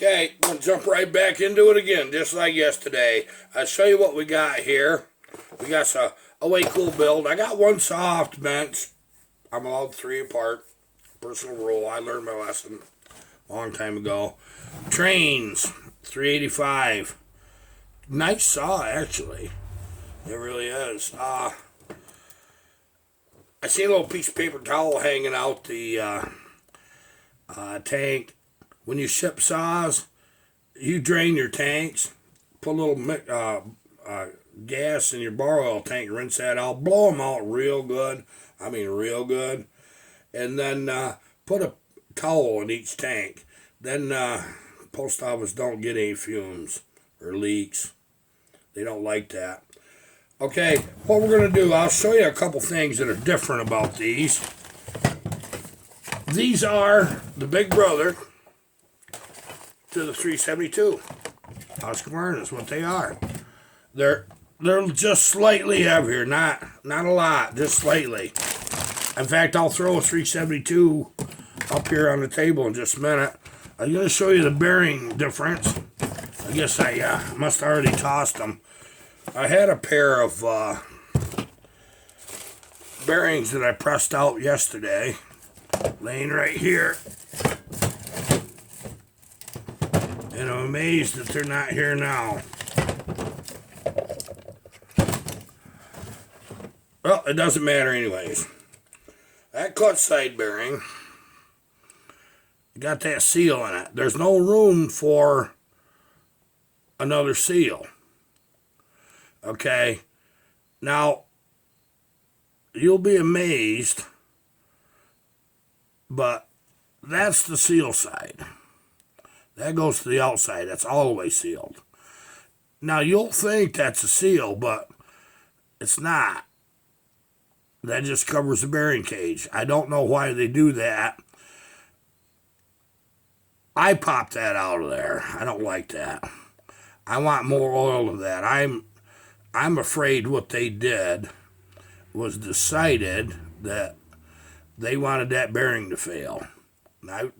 Okay, we'll jump right back into it again, just like yesterday. I'll show you what we got here. We got a way cool build. I got one soft bench. I'm allowed 3 apart. Personal rule. I learned my lesson a long time ago. Traynes, 385. Nice saw, actually. It really is. I see a little piece of paper towel hanging out the tank. When you ship saws, you drain your tanks, put a little gas in your bar oil tank, rinse that out, blow them out real good. I mean real good. And then put a towel in each tank. Then post office don't get any fumes or leaks. They don't like that. Okay, what we're going to do, I'll show you a couple things that are different about these. These are the big brother to the 372. Husqvarna is what they are. They're just slightly heavier, not a lot, just slightly. In fact, I'll throw a 372 up here on the table in just a minute. I'm going to show you the bearing difference. I guess I must have already tossed them. I had a pair of bearings that I pressed out yesterday, laying right here. And I'm amazed that they're not here now. Well, it doesn't matter anyways. That clutch side bearing got that seal in it. There's no room for another seal. Okay, now you'll be amazed, but that's the seal side. That goes to the outside. That's all the way sealed. Now you'll think that's a seal, but it's not. That just covers the bearing cage. I don't know why they do that. I popped that out of there. I don't like that. I want more oil of that. I'm afraid what they did was decided that they wanted that bearing to fail. Now,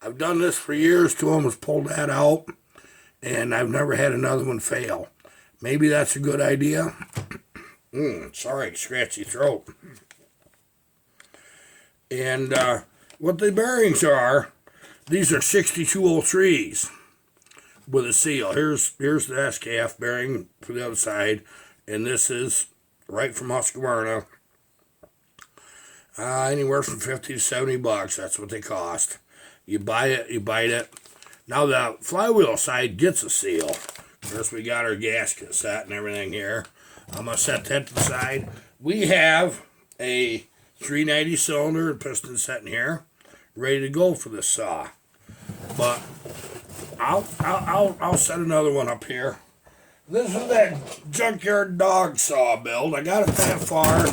I've done this for years. 2 of them has pulled that out, and I've never had another one fail. Maybe that's a good idea. Sorry, scratchy throat. And what the bearings are, these are 6203s with a seal. Here's the SCAF bearing for the other side, and this is right from Husqvarna. Anywhere from $50 to $70. That's what they cost. You buy it, you bite it. Now the flywheel side gets a seal. Of course, we got our gasket set and everything here. I'm going to set that to the side. We have a 390 cylinder and piston set in here, ready to go for this saw. But I'll set another one up here. This is that junkyard dog saw build. I got it that far.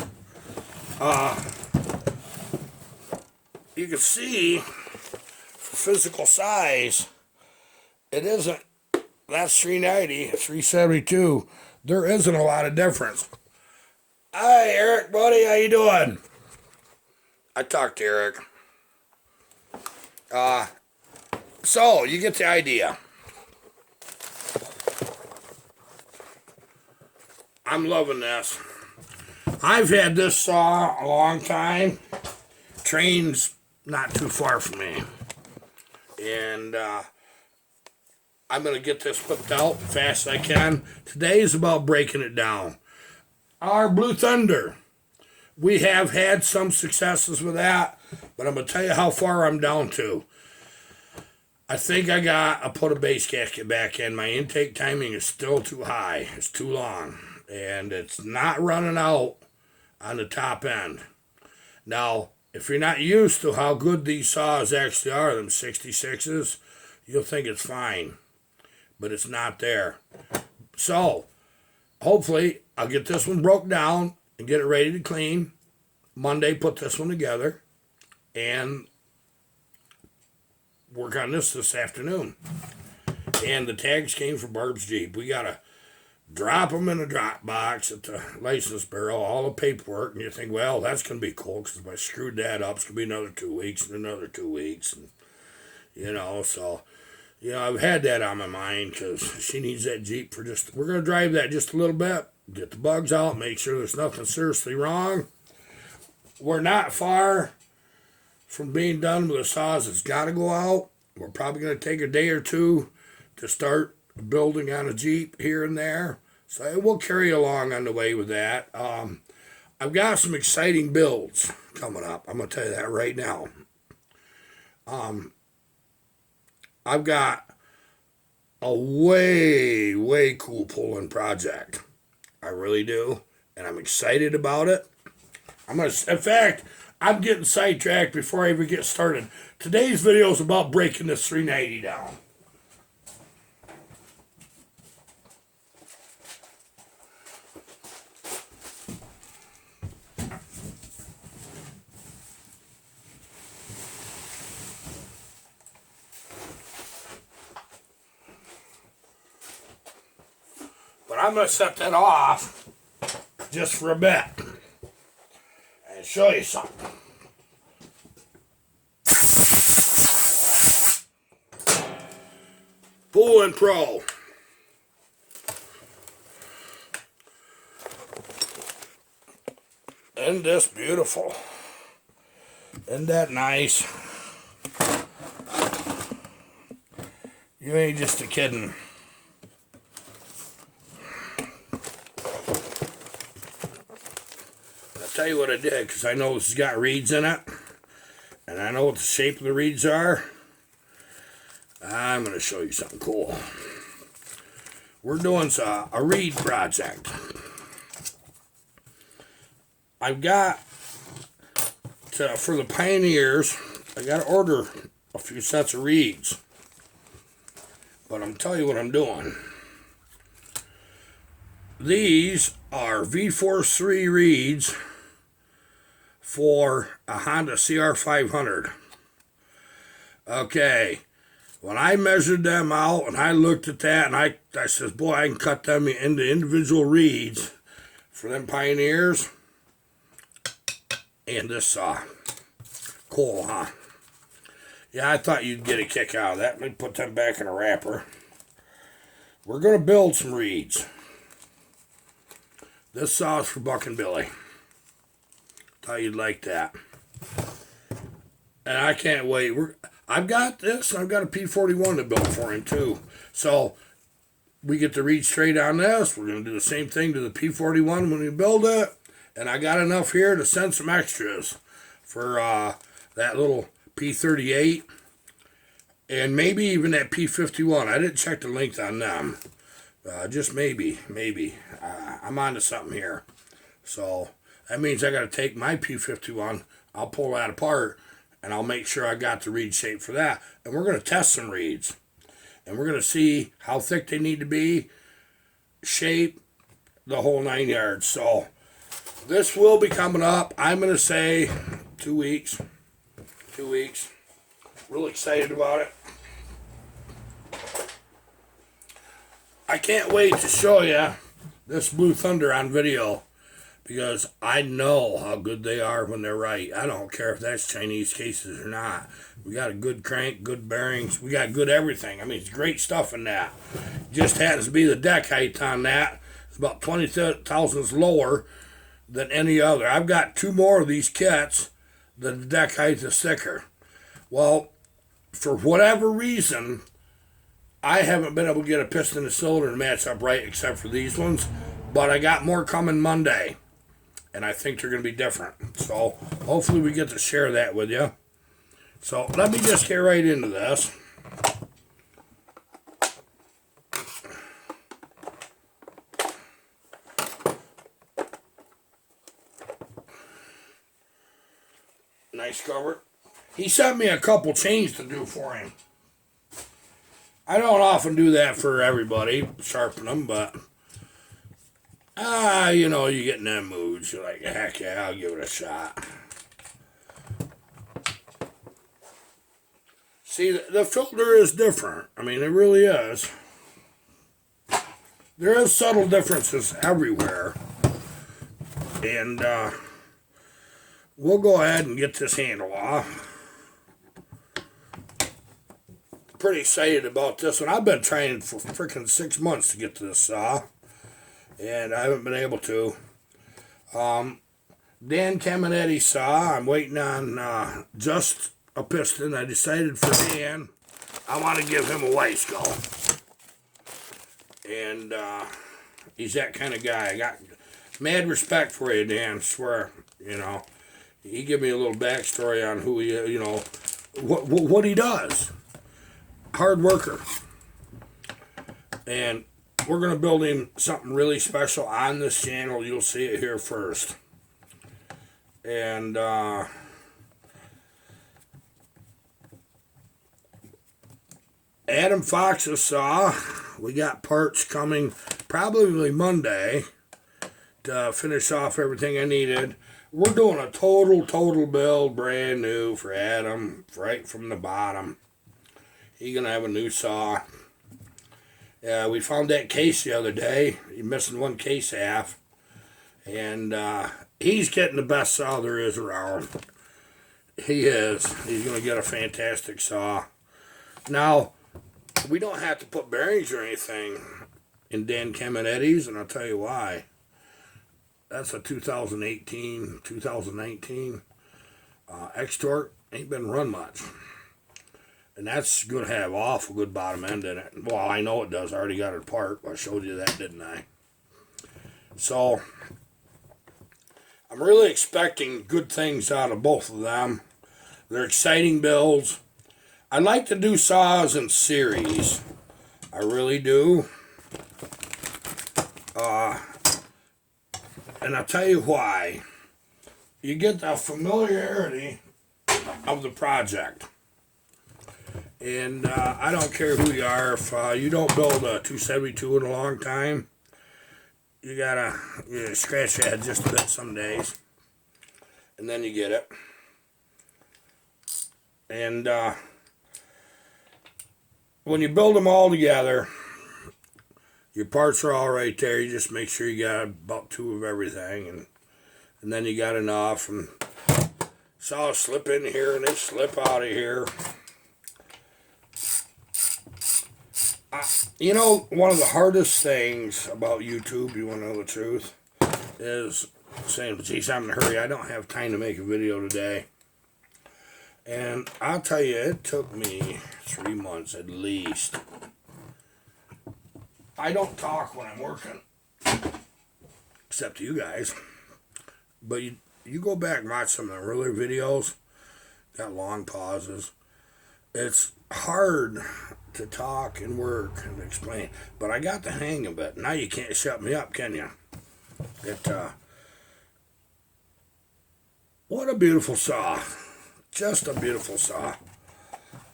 You can see, for physical size, it isn't. That's 390, 372. There isn't a lot of difference. Hi, Eric, buddy. How you doing? I talked to Eric. So, you get the idea. I'm loving this. I've had this saw a long time. Traynes not too far from me. And I'm going to get this whipped out as fast as I can. Today is about breaking it down. Our Blue Thunder. We have had some successes with that, but I'm going to tell you how far I'm down to. I think I put a base gasket back in. My intake timing is still too high. It's too long. And it's not running out on the top end. Now, if you're not used to how good these saws actually are, them 66s, you'll think it's fine. But it's not there. So, hopefully, I'll get this one broke down and get it ready to clean. Monday, put this one together and work on this afternoon. And the tags came from Barb's Jeep. We got to drop them in a drop box at the license bureau, all the paperwork, and you think, well, that's going to be cool, because if I screwed that up, it's going to be another 2 weeks and another 2 weeks. And, so You know, I've had that on my mind because she needs that Jeep for just, we're going to drive that just a little bit, get the bugs out, make sure there's nothing seriously wrong. We're not far from being done with the saws. It's got to go out. We're probably going to take a day or two to start building on a Jeep here and there. So it will carry along on the way with that. I've got some exciting builds coming up. I'm going to tell you that right now. I've got a way cool pulling project. I really do. And I'm excited about it. In fact, I'm getting sidetracked before I even get started. Today's video is about breaking this 390 down. But I'm going to set that off just for a bit and show you something. Pulling Pro. Isn't this beautiful? Isn't that nice? You ain't just a kidding. I'll tell you what I did, because I know this has got reeds in it, and I know what the shape of the reeds are. I'm going to show you something cool. We're doing a reed project. I've got for the Pioneers, I got to order a few sets of reeds. But I'm telling you what I'm doing. These are V-Force 3 reeds for a Honda CR500. Okay. When I measured them out and I looked at that and I says, boy, I can cut them into individual reeds for them Pioneers. And this saw. Cool, huh? Yeah, I thought you'd get a kick out of that. Let me put them back in a wrapper. We're going to build some reeds. This saw is for Buck and Billy. Thought you'd like that. And I can't wait. I've got this, and I've got a P41 to build for him, too. So, we get the reed straight on this. We're going to do the same thing to the P41 when we build it. And I got enough here to send some extras for that little P38. And maybe even that P51. I didn't check the length on them. Just maybe. I'm onto something here. So, that means I got to take my P51. I'll pull that apart. And I'll make sure I got the reed shape for that. And we're going to test some reeds. And we're going to see how thick they need to be, shape, the whole 9 yards. So, this will be coming up. I'm going to say 2 weeks. 2 weeks. Really excited about it. I can't wait to show you this Blue Thunder on video. Because I know how good they are when they're right. I don't care if that's Chinese cases or not. We got a good crank, good bearings. We got good everything. I mean, it's great stuff in that. Just happens to be the deck height on that. It's about 20 thousandths lower than any other. I've got 2 more of these kits that the deck height is thicker. Well, for whatever reason, I haven't been able to get a piston and cylinder to match up right except for these ones. But I got more coming Monday. And I think they're going to be different. So, hopefully we get to share that with you. So, let me just get right into this. Nice cover. He sent me a couple chains to do for him. I don't often do that for everybody, sharpen them, but... you know, you get in them moods. You're like, heck yeah, I'll give it a shot. See, the filter is different. I mean, it really is. There is subtle differences everywhere. And, we'll go ahead and get this handle off. pretty excited about this one. I've been trying for freaking 6 months to get to this saw, and I haven't been able to. Dan Caminetti saw. I'm waiting on just a piston. I decided for Dan, I want to give him a white skull. And he's that kind of guy. I got mad respect for you, Dan. I swear, you know. He gave me a little backstory on who he, you know, what he does. Hard worker. And we're going to build him something really special on this channel. You'll see it here first. And Adam Fox's saw. We got parts coming probably Monday to finish off everything I needed. We're doing a total build, brand new for Adam, right from the bottom. He's going to have a new saw. We found that case the other day. He's missing one case half. And he's getting the best saw there is around. He is. He's going to get a fantastic saw. Now, we don't have to put bearings or anything in Dan Caminetti's, and I'll tell you why. That's a 2018, 2019 X-Torque. Ain't been run much. And that's going to have awful good bottom end in it. Well, I know it does. I already got it apart. I showed you that, didn't I? So, I'm really expecting good things out of both of them. They're exciting builds. I like to do saws in series. I really do. And I'll tell you why. You get the familiarity of the project. And I don't care who you are. If you don't build a 272 in a long time, you gotta scratch your head just a bit some days. And then you get it. And when you build them all together, your parts are all right there. You just make sure you got about 2 of everything. And then you got enough. And saws slip in here and they slip out of here. You know, one of the hardest things about YouTube, you want to know the truth, is saying, geez, I'm in a hurry. I don't have time to make a video today. And I'll tell you, it took me 3 months at least. I don't talk when I'm working, except to you guys. But you go back and watch some of the earlier videos, got long pauses. It's hard to talk and work and explain, but I got the hang of it. Now you can't shut me up, can you? What a beautiful saw. Just a beautiful saw.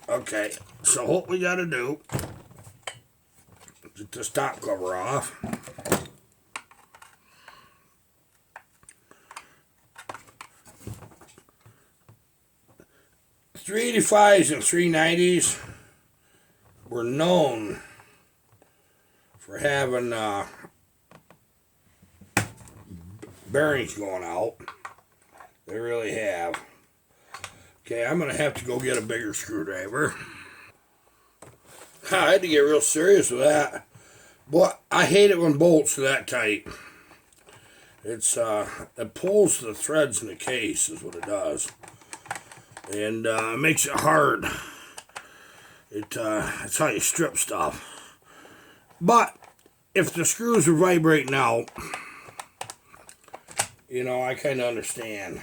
Okay, so what we got to do, get this top cover off. .385s and 390s were known for having bearings going out. They really have. Okay, I'm going to have to go get a bigger screwdriver. I had to get real serious with that. Boy, I hate it when bolts are that tight. It pulls the threads in the case is what it does. And it makes it hard. It's how you strip stuff. But if the screws are vibrating out, you know, I kind of understand.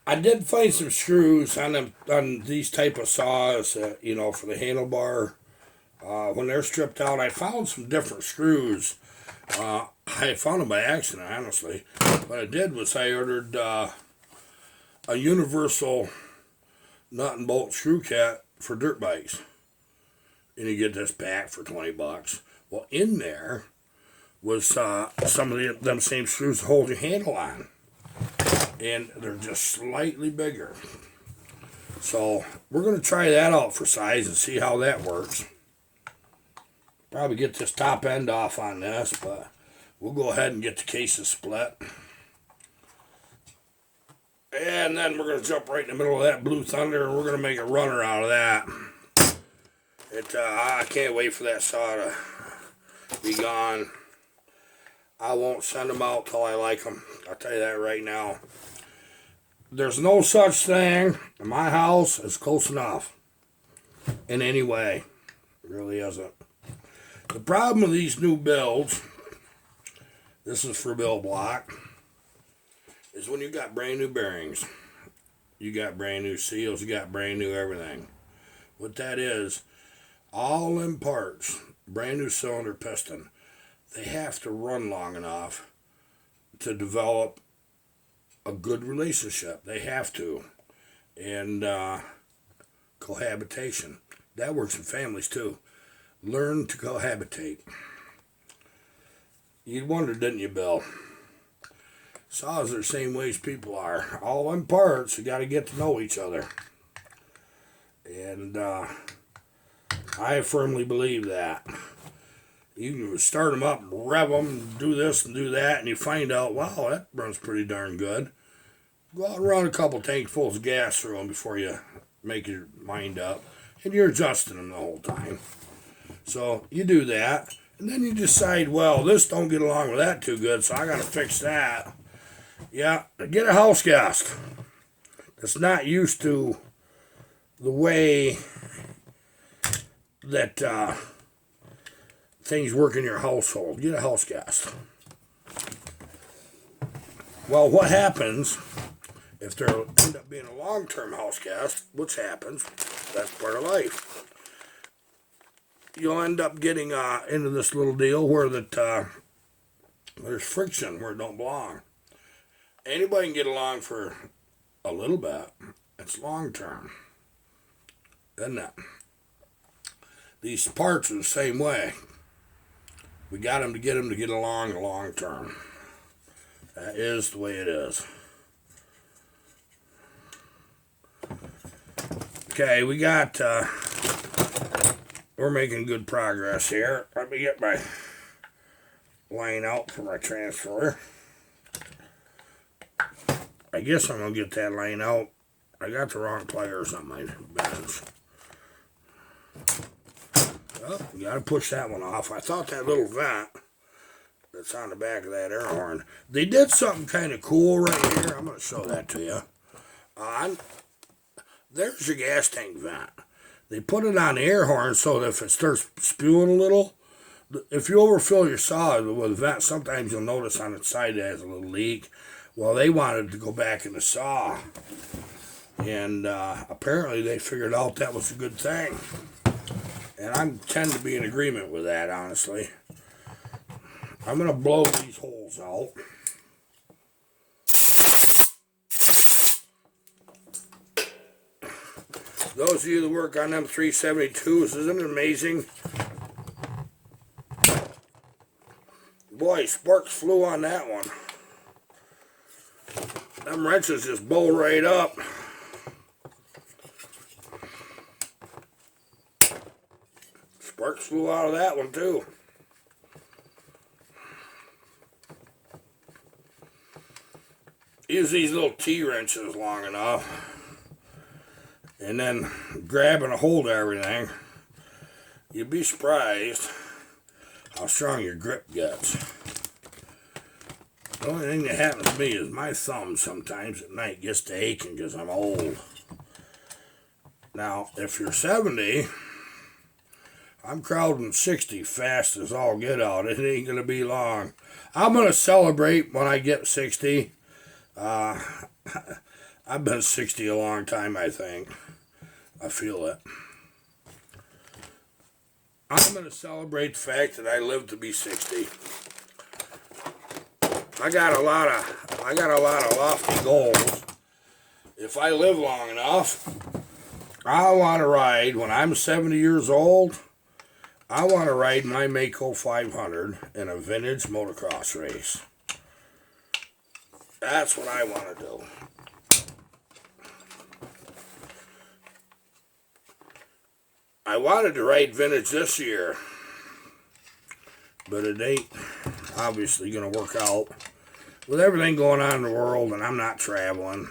I did find some screws on these type of saws, you know, for the handlebar. When they're stripped out, I found some different screws. I found them by accident, honestly. What I did was I ordered a universal nut and bolt screw kit for dirt bikes. And you get this pack for $20. Well, in there was some of them same screws to hold your handle on. And they're just slightly bigger. So we're going to try that out for size and see how that works. Probably get this top end off on this, but we'll go ahead and get the cases split. And then we're going to jump right in the middle of that Blue Thunder, and we're going to make a runner out of that. I can't wait for that saw to be gone. I won't send them out till I like them. I'll tell you that right now. There's no such thing in my house as close enough in any way. It really isn't. The problem with these new builds, this is for Bill Block, is when you got brand new bearings, you got brand new seals, you got brand new everything. What that is, all them parts, brand new cylinder piston, they have to run long enough to develop a good relationship. They have to. And cohabitation. That works in families too. Learn to cohabitate. You wondered, didn't you, Bill? Saws are the same way as people are. All them parts, you got to get to know each other. And I firmly believe that. You can start them up, rev them, do this and do that, and you find out, wow, that runs pretty darn good. Go out and run a couple tankfuls of gas through them before you make your mind up. And you're adjusting them the whole time. So you do that, and then you decide, well, this don't get along with that too good, so I got to fix that. Yeah, get a house guest that's not used to the way that things work in your household. Get a house guest. Well, what happens if there end up being a long-term house guest, which happens, that's part of life. You'll end up getting into this little deal where there's friction where it don't belong. Anybody can get along for a little bit. It's long-term, isn't it? These parts are the same way. We got them to get along long-term. That is the way it is. Okay, we're making good progress here. Let me get my line out for my transfer. I guess I'm going to get that line out. I got the wrong pliers on my bench. Well, you got to push that one off. I thought that little vent that's on the back of that air horn, they did something kind of cool right here. I'm going to show that to you. There's your gas tank vent. They put it on the air horn so that if it starts spewing a little, if you overfill your saw with a vent, sometimes you'll notice on the side it has a little leak. Well, they wanted to go back in the saw. And apparently they figured out that was a good thing. And I tend to be in agreement with that, honestly. I'm going to blow these holes out. Those of you that work on them 372s, isn't it amazing? Boy, sparks flew on that one. Them wrenches just bow right up. Sparks flew out of that one too. Use these little T-wrenches long enough. And then grabbing a hold of everything, you'd be surprised how strong your grip gets. The only thing that happens to me is my thumb sometimes at night gets to aching because I'm old. Now, if you're 70, I'm crowding 60 fast as all get out. It ain't going to be long. I'm going to celebrate when I get 60. I've been 60 a long time, I think. I feel it. I'm going to celebrate the fact that I lived to be 60. I got a lot of lofty goals. If I live long enough, I want to ride, when I'm 70 years old, I want to ride my Mako 500 in a vintage motocross race. That's what I want to do. I wanted to ride vintage this year, but it ain't obviously going to work out with everything going on in the world, and I'm not traveling.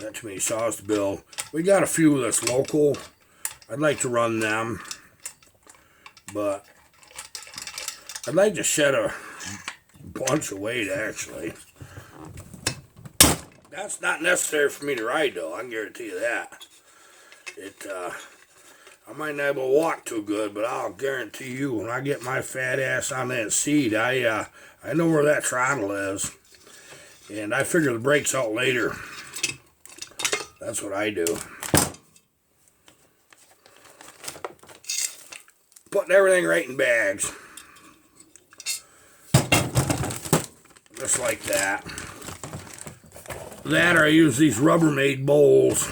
Got too many saws to build. We got a few that's local. I'd like to run them, but I'd like to shed a bunch of weight, actually. That's not necessary for me to ride, though. I can guarantee you that. I might not be able to walk too good, but I'll guarantee you when I get my fat ass on that seat, I know where that throttle is. And I figure the brakes out later. That's what I do. Putting everything right in bags. Just like that. That or I use these Rubbermaid bowls.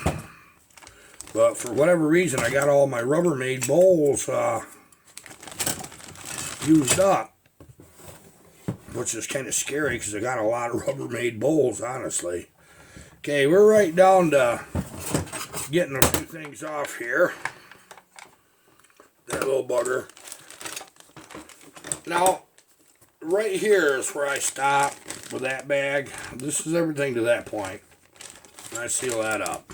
But for whatever reason, I got all my Rubbermaid bowls used up. Which is kind of scary because I got a lot of Rubbermaid bowls, honestly. Okay, we're right down to getting a few things off here. That little bugger. Now, right here is where I stop with that bag. This is everything to that point. And I seal that up.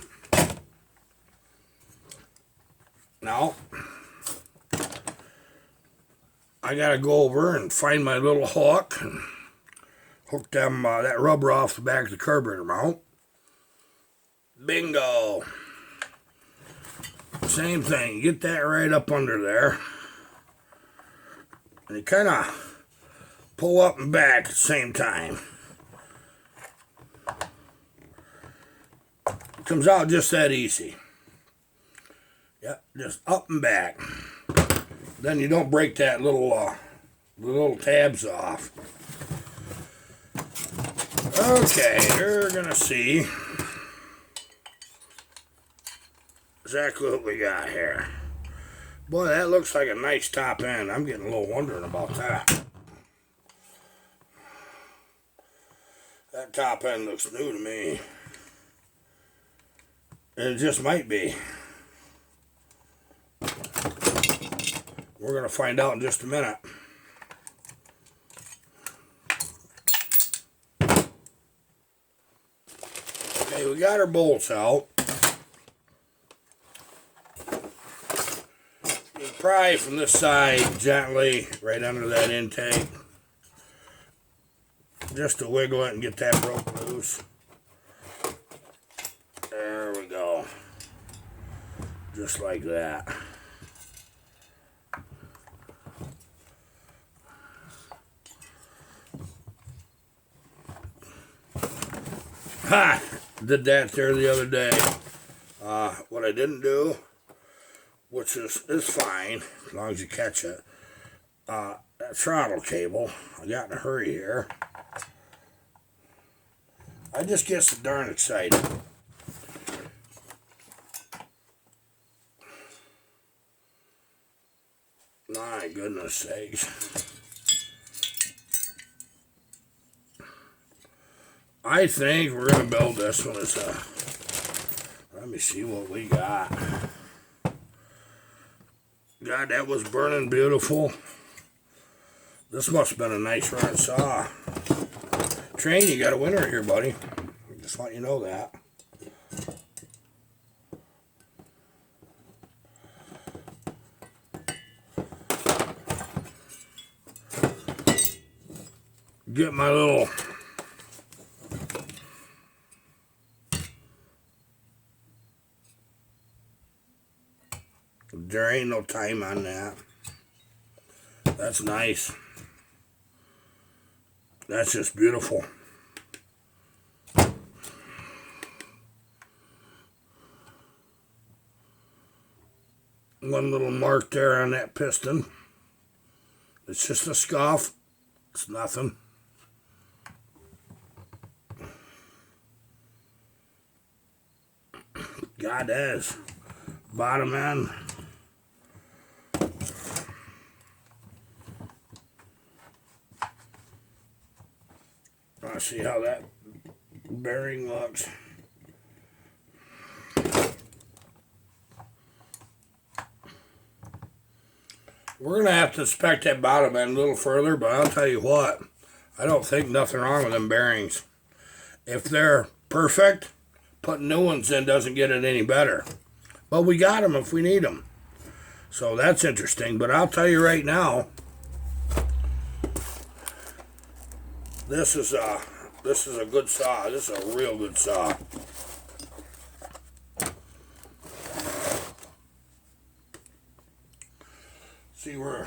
Now, I gotta go over and find my little hook and hook them that rubber off the back of the carburetor mount. Bingo! Same thing. Get that right up under there, and you kind of pull up and back at the same time. It comes out just that easy. Yep, just up and back. Then you don't break that the little tabs off. Okay, you're gonna see exactly what we got here. Boy, that looks like a nice top end. I'm getting a little wondering about that. That top end looks new to me. And it just might be. We're going to find out in just a minute. Okay, we got our bolts out. You pry from this side gently right under that intake. Just to wiggle it and get that broke loose. There we go. Just like that. Ha! Did that there the other day. What I didn't do, which is fine, as long as you catch it, that throttle cable, I got in a hurry here. I just get so darn excited. My goodness sakes. I think we're going to build this one as a... Let me see what we got. God, that was burning beautiful. This must have been a nice run saw. Traynes, you got a winner here, buddy. Just want you to know that. Get my little... There ain't no time on that. That's nice. That's just beautiful. One little mark there on that piston. It's just a scuff. It's nothing. God, that is bottom end. Let's see how that bearing looks. We're going to have to inspect that bottom end a little further, but I'll tell you what, I don't think nothing wrong with them bearings. If they're perfect, putting new ones in doesn't get it any better. But we got them if we need them. So that's interesting. But I'll tell you right now, this is a good saw. This is a real good saw. See, we're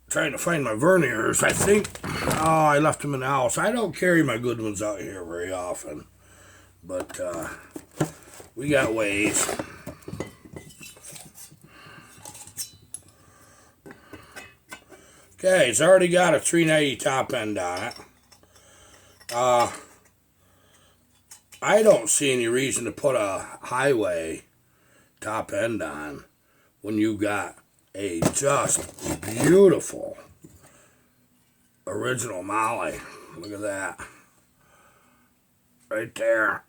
trying to find my verniers. I think, I left them in the house. I don't carry my good ones out here very often, but we got ways. Okay, it's already got a 390 top end on it. I don't see any reason to put a highway top end on when you got a just beautiful original Molly. Look at that. Right there.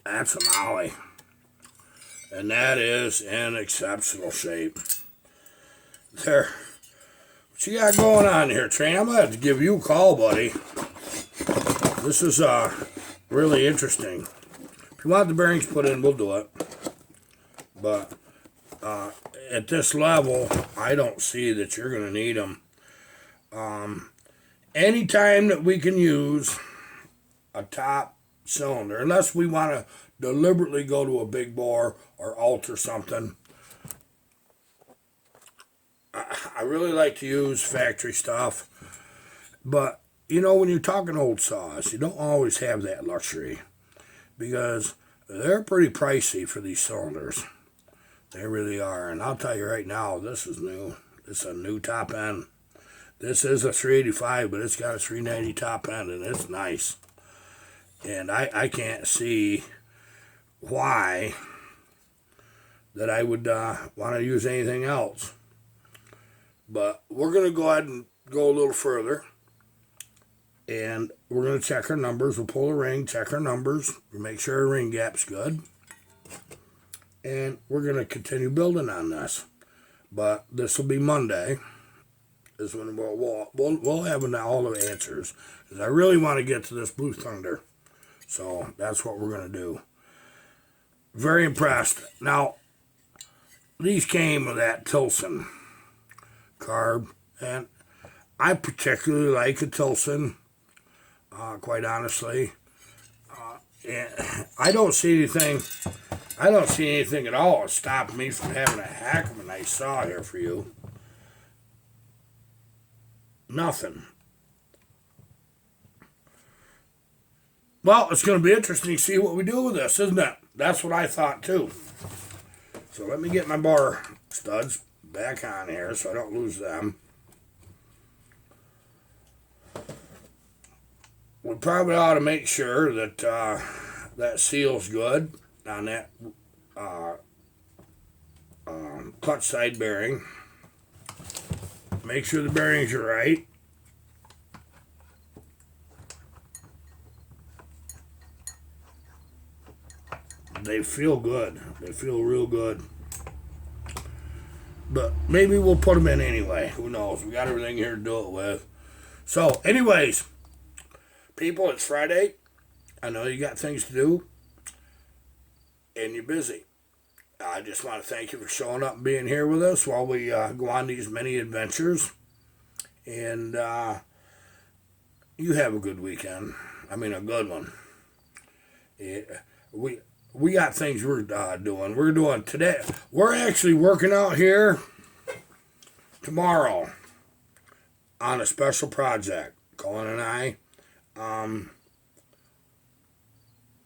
That's a Molly. And that is in exceptional shape. There. What you got going on here, Trayne? I'm going to have to give you a call, buddy. This is really interesting. If you want the bearings put in, we'll do it. But at this level, I don't see that you're going to need them. Anytime that we can use a top cylinder, unless we want to deliberately go to a big bore or alter something, I really like to use factory stuff. But, you know, when you're talking old saws, you don't always have that luxury because they're pretty pricey for these cylinders. They really are. And I'll tell you right now, this is new. It's a new top end. This is a 385, but it's got a 390 top end, and it's nice. And I can't see why that I would want to use anything else. But we're going to go ahead and go a little further. And we're going to check our numbers. We'll pull a ring, check our numbers, make sure our ring gap's good. And we're going to continue building on this. But this will be Monday. This one we'll have all the answers. Because I really want to get to this Blue Thunder. So that's what we're going to do. Very impressed. Now, these came with that Tilson carb. And I particularly like a Tilson, quite honestly. And I don't see anything at all that stopped me from having a heck of a nice saw here for you. Nothing. Well, it's going to be interesting to see what we do with this, isn't it? That's what I thought too. So let me get my bar studs back on here so I don't lose them. We probably ought to make sure that that seal's good on that clutch side bearing. Make sure the bearings are right. They feel good. They feel real good. But maybe we'll put them in anyway. Who knows? We got everything here to do it with. So, anyways, people, it's Friday. I know you got things to do. And you're busy. I just want to thank you for showing up and being here with us while we go on these many adventures. And you have a good weekend. I mean, a good one. Yeah, we got things we're doing. We're doing today. We're actually working out here tomorrow on a special project. Colin and I.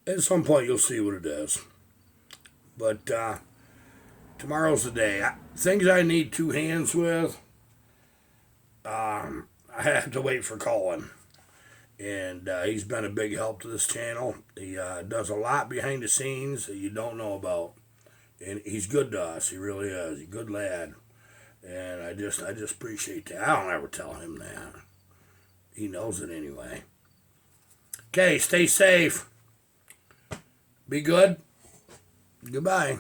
At some point, you'll see what it is. But tomorrow's the day. Things I need two hands with, I have to wait for Colin. And he's been a big help to this channel. He does a lot behind the scenes that you don't know about. And he's good to us. He really is. He's a good lad. And I just appreciate that. I don't ever tell him that. He knows it anyway. Okay, stay safe. Be good. Goodbye.